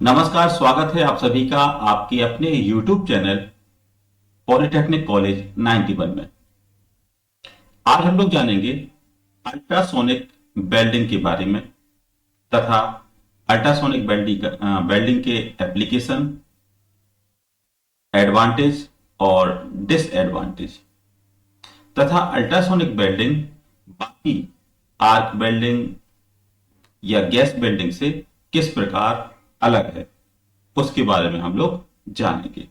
नमस्कार, स्वागत है आप सभी का आपके अपने YouTube चैनल पॉलिटेक्निक कॉलेज 91 में। आज हम लोग जानेंगे अल्ट्रासोनिक वेल्डिंग के बारे में तथा अल्ट्रासोनिक वेल्डिंग के एप्लीकेशन, एडवांटेज और डिसएडवांटेज तथा अल्ट्रासोनिक वेल्डिंग बाकी आर्क वेल्डिंग या गैस वेल्डिंग से किस प्रकार अलग है, उसके बारे में हम लोग जानेंगे।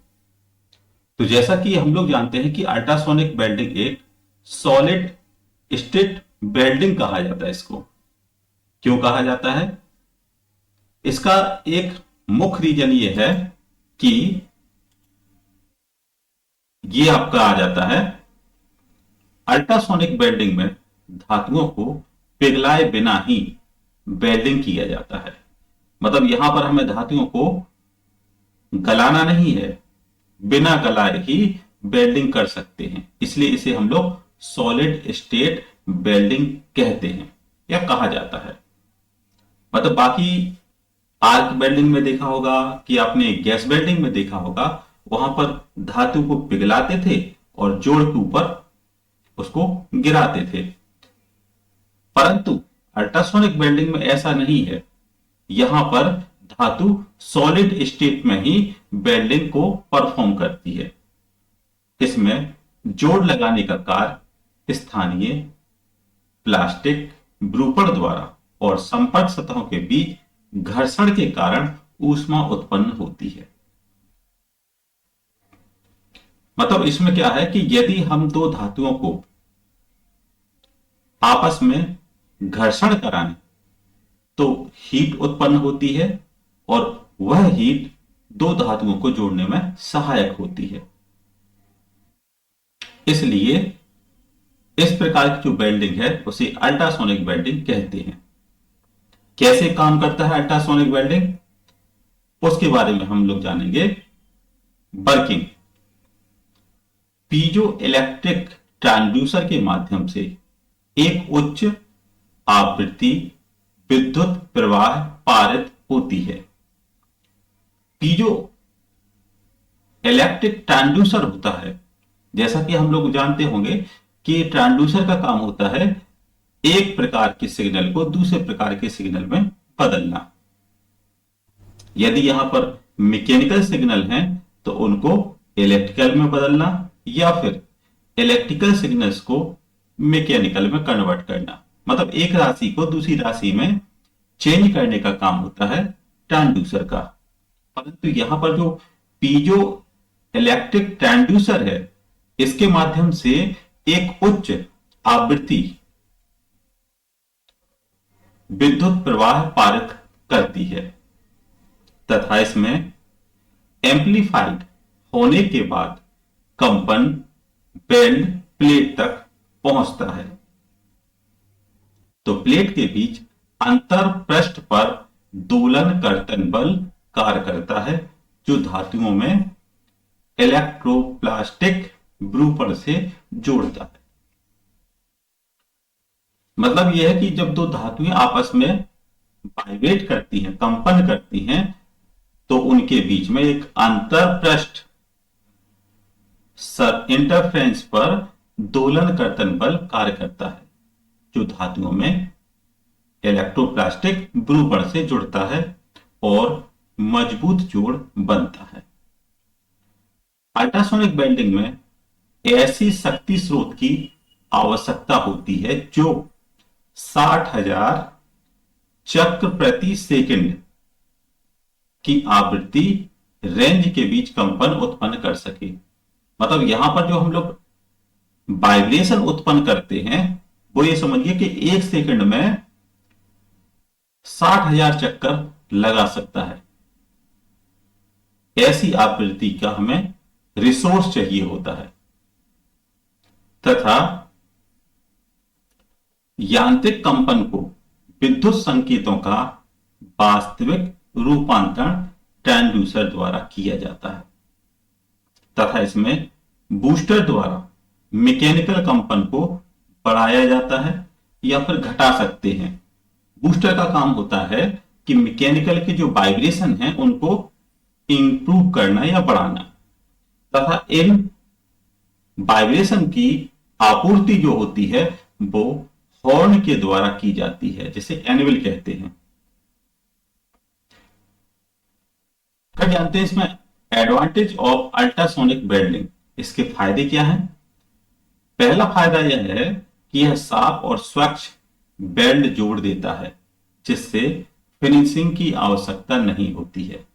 तो जैसा कि हम लोग जानते हैं कि अल्ट्रासोनिक वेल्डिंग एक सॉलिड स्टेट वेल्डिंग कहा जाता है। इसको क्यों कहा जाता है? इसका एक मुख्य रीजन ये है कि ये आपका आ जाता है, अल्ट्रासोनिक वेल्डिंग में धातुओं को पिघलाए बिना ही वेल्डिंग किया जाता है। मतलब यहां पर हमें धातुओं को गलाना नहीं है, बिना गलाए ही वेल्डिंग कर सकते हैं, इसलिए इसे हम लोग सॉलिड स्टेट वेल्डिंग कहते हैं या कहा जाता है। मतलब बाकी आर्क वेल्डिंग में देखा होगा कि आपने गैस वेल्डिंग में देखा होगा, वहां पर धातु को पिघलाते थे और जोड़ के ऊपर उसको गिराते थे, परंतु अल्ट्रासोनिक वेल्डिंग में ऐसा नहीं है। यहां पर धातु सॉलिड स्टेट में ही वेल्डिंग को परफॉर्म करती है। इसमें जोड़ लगाने का कार्य स्थानीय प्लास्टिक विरूपण द्वारा और संपर्क सतहों के बीच घर्षण के कारण ऊष्मा उत्पन्न होती है। मतलब इसमें क्या है कि यदि हम दो धातुओं को आपस में घर्षण कराएं तो हीट उत्पन्न होती है और वह हीट दो धातुओं को जोड़ने में सहायक होती है। इसलिए इस प्रकार की जो वेल्डिंग है उसे अल्ट्रासोनिक वेल्डिंग कहते हैं। कैसे काम करता है अल्ट्रासोनिक वेल्डिंग, उसके बारे में हम लोग जानेंगे। वर्किंग पीजो इलेक्ट्रिक ट्रांसड्यूसर के माध्यम से एक उच्च आवृत्ति विद्युत प्रवाह पारित होती है। पीजो इलेक्ट्रिक ट्रांसड्यूसर होता है, जैसा कि हम लोग जानते होंगे कि ट्रांसड्यूसर का काम होता है एक प्रकार के सिग्नल को दूसरे प्रकार के सिग्नल में बदलना। यदि यहां पर मैकेनिकल सिग्नल हैं तो उनको इलेक्ट्रिकल में बदलना या फिर इलेक्ट्रिकल सिग्नल्स को मैकेनिकल में कन्वर्ट करना। मतलब एक राशि को दूसरी राशि में चेंज करने का काम होता है ट्रांसड्यूसर का। परंतु यहां पर जो पीजो इलेक्ट्रिक ट्रांसड्यूसर है, इसके माध्यम से एक उच्च आवृत्ति विद्युत प्रवाह पारित करती है तथा इसमें एम्प्लीफाइड होने के बाद कंपन वेल्ड प्लेट तक पहुंचता है। तो प्लेट के बीच अंतर पृष्ठ पर दोलन कर्तन बल कार्य करता है, जो धातुओं में इलेक्ट्रोप्लास्टिक विरूपण से जोड़ता है। मतलब यह है कि जब दो धातुएं आपस में वाइब्रेट करती हैं, कंपन करती हैं, तो उनके बीच में एक अंतर पृष्ठ इंटरफ्रेंस पर दोलन कर्तन बल कार्य करता है, जो धातुओं में इलेक्ट्रोप्लास्टिक विरूपण से जुड़ता है और मजबूत जोड़ बनता है। अल्ट्रासोनिक वेल्डिंग में ऐसी शक्ति स्रोत की आवश्यकता होती है जो 60,000 चक्र प्रति सेकंड की आवृत्ति रेंज के बीच कंपन उत्पन्न कर सके। मतलब यहां पर जो हम लोग वाइब्रेशन उत्पन्न करते हैं, वो ये समझिए कि एक सेकंड में 60,000 चक्कर लगा सकता है। ऐसी आवृत्ति का हमें रिसोर्स चाहिए होता है तथा यांत्रिक कंपन को विद्युत संकेतों का वास्तविक रूपांतरण ट्रांसड्यूसर द्वारा किया जाता है तथा इसमें बूस्टर द्वारा मैकेनिकल कंपन को बढ़ाया जाता है या फिर घटा सकते हैं। बूस्टर का काम होता है कि मैकेनिकल के जो वाइब्रेशन हैं उनको इंप्रूव करना या बढ़ाना, तथा इन वाइब्रेशन की आपूर्ति जो होती है वो हॉर्न के द्वारा की जाती है, जिसे एनविल कहते हैं। क्या जानते हैं इसमें एडवांटेज ऑफ अल्ट्रासोनिक वेल्डिंग, इसके फायदे क्या हैं? पहला फायदा यह है कि यह साफ और स्वच्छ वेल्ड जोड़ देता है, जिससे फिनिशिंग की आवश्यकता नहीं होती है।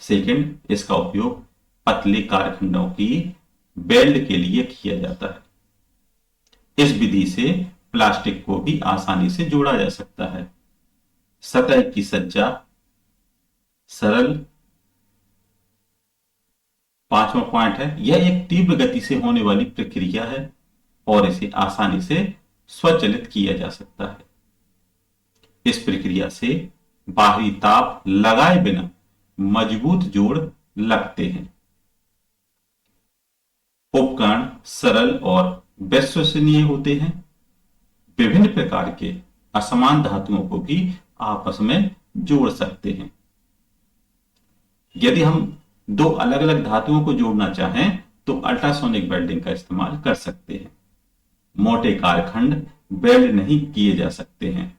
सेकंड, इसका उपयोग पतले कारखंडों की वेल्ड के लिए किया जाता है। इस विधि से प्लास्टिक को भी आसानी से जोड़ा जा सकता है। सतह की सज्जा सरल। पांचवा पॉइंट है, यह एक तीव्र गति से होने वाली प्रक्रिया है और इसे आसानी से स्वचालित किया जा सकता है। इस प्रक्रिया से बाहरी ताप लगाए बिना मजबूत जोड़ लगते हैं। उपकरण सरल और विश्वसनीय होते हैं। विभिन्न प्रकार के असमान धातुओं को भी आपस में जोड़ सकते हैं। यदि हम दो अलग अलग धातुओं को जोड़ना चाहें तो अल्ट्रासोनिक वेल्डिंग का इस्तेमाल कर सकते हैं। मोटे कारखंड वेल्ड नहीं किए जा सकते हैं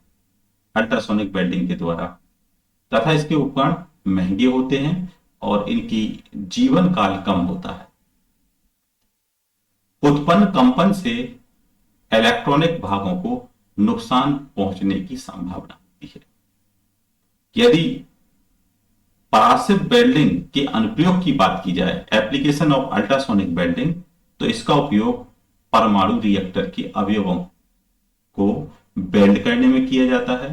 अल्ट्रासोनिक वेल्डिंग के द्वारा, तथा इसके उपकरण महंगे होते हैं और इनकी जीवन काल कम होता है। उत्पन्न कंपन से इलेक्ट्रॉनिक भागों को नुकसान पहुंचने की संभावना होती है। यदि पासिव वेल्डिंग के अनुप्रयोग की बात की जाए, एप्लीकेशन ऑफ अल्ट्रासोनिक वेल्डिंग, तो इसका उपयोग परमाणु रिएक्टर के अवयवों को वेल्ड करने में किया जाता है,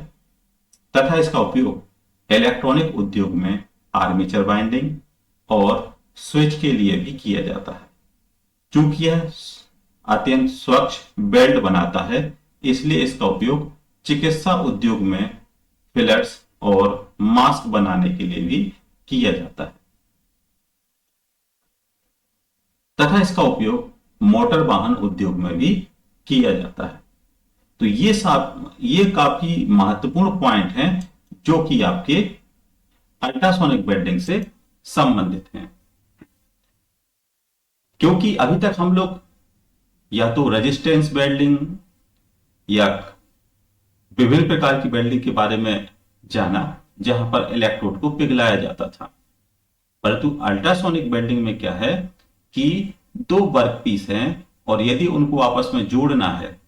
तथा इसका उपयोग इलेक्ट्रॉनिक उद्योग में आर्मेचर बाइंडिंग और स्विच के लिए भी किया जाता है। चूंकि यह अत्यंत स्वच्छ वेल्ड बनाता है, इसलिए इसका उपयोग चिकित्सा उद्योग में फिलर्स और मास्क बनाने के लिए भी किया जाता है, तथा इसका उपयोग मोटर वाहन उद्योग में भी किया जाता है। तो ये काफी महत्वपूर्ण पॉइंट हैं जो कि आपके अल्ट्रासोनिक वेल्डिंग से संबंधित हैं। क्योंकि अभी तक हम लोग या तो रेजिस्टेंस वेल्डिंग या विभिन्न प्रकार की वेल्डिंग के बारे में जाना, जहां पर इलेक्ट्रोड को पिघलाया जाता था, परंतु अल्ट्रासोनिक वेल्डिंग में क्या है कि दो वर्कपीस हैं और यदि उनको आपस में जोड़ना है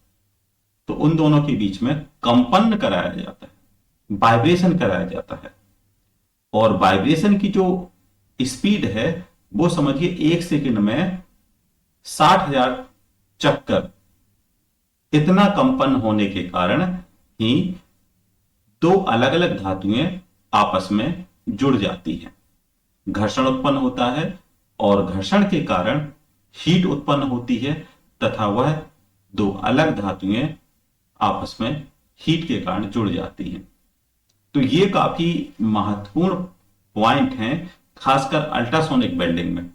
तो उन दोनों के बीच में कंपन कराया जाता है, वाइब्रेशन कराया जाता है, और वाइब्रेशन की जो स्पीड है वो समझिए 1 सेकंड में 60,000 चक्कर। इतना कंपन होने के कारण ही दो अलग अलग धातुएं आपस में जुड़ जाती हैं, घर्षण उत्पन्न होता है और घर्षण के कारण हीट उत्पन्न होती है, तथा वह दो अलग धातुएं आपस में हीट के कारण जुड़ जाती हैं। तो ये काफी महत्वपूर्ण पॉइंट हैं, खासकर अल्ट्रासोनिक वेल्डिंग में।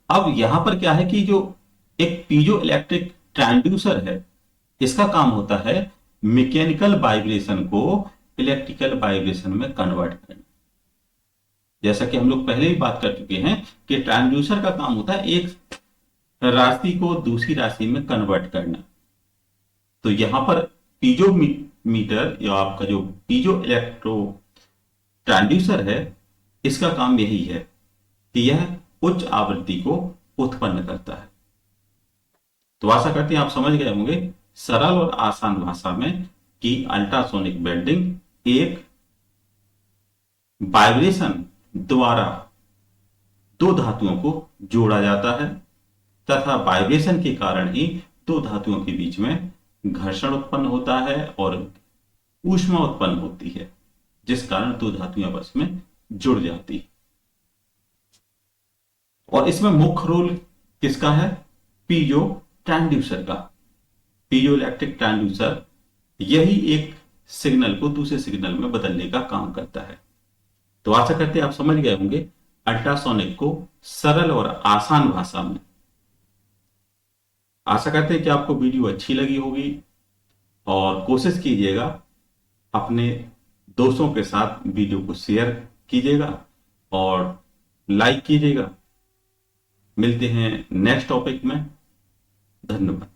अब यहां पर क्या है कि जो एक पीजो इलेक्ट्रिक ट्रांसड्यूसर है, इसका काम होता है मैकेनिकल वाइब्रेशन को इलेक्ट्रिकल वाइब्रेशन में कन्वर्ट करना। जैसा कि हम लोग पहले ही बात कर चुके हैं कि ट्रांसड्यूसर का काम होता है एक राशि को दूसरी राशि में कन्वर्ट करना। तो यहां पर पीजो मीटर या आपका जो पीजो इलेक्ट्रो ट्रांसड्यूसर है, इसका काम यही है कि यह उच्च आवृत्ति को उत्पन्न करता है। तो आशा करते हैं आप समझ गए होंगे सरल और आसान भाषा में कि अल्ट्रासोनिक वेल्डिंग एक वाइब्रेशन द्वारा दो धातुओं को जोड़ा जाता है, तथा वाइब्रेशन के कारण ही दो धातुओं के बीच में घर्षण उत्पन्न होता है और ऊष्मा उत्पन्न होती है, जिस कारण दो धातुएं आपस में जुड़ जाती है। और इसमें मुख्य रोल किसका है? पीजो ट्रांसड्यूसर का। पीजो इलेक्ट्रिक ट्रांसड्यूसर यही एक सिग्नल को दूसरे सिग्नल में बदलने का काम करता है। तो आशा करते हैं आप समझ गए होंगे अल्ट्रासोनिक को सरल और आसान भाषा में। आशा करते हैं कि आपको वीडियो अच्छी लगी होगी और कोशिश कीजिएगा अपने दोस्तों के साथ वीडियो को शेयर कीजिएगा और लाइक कीजिएगा। मिलते हैं नेक्स्ट टॉपिक में। धन्यवाद।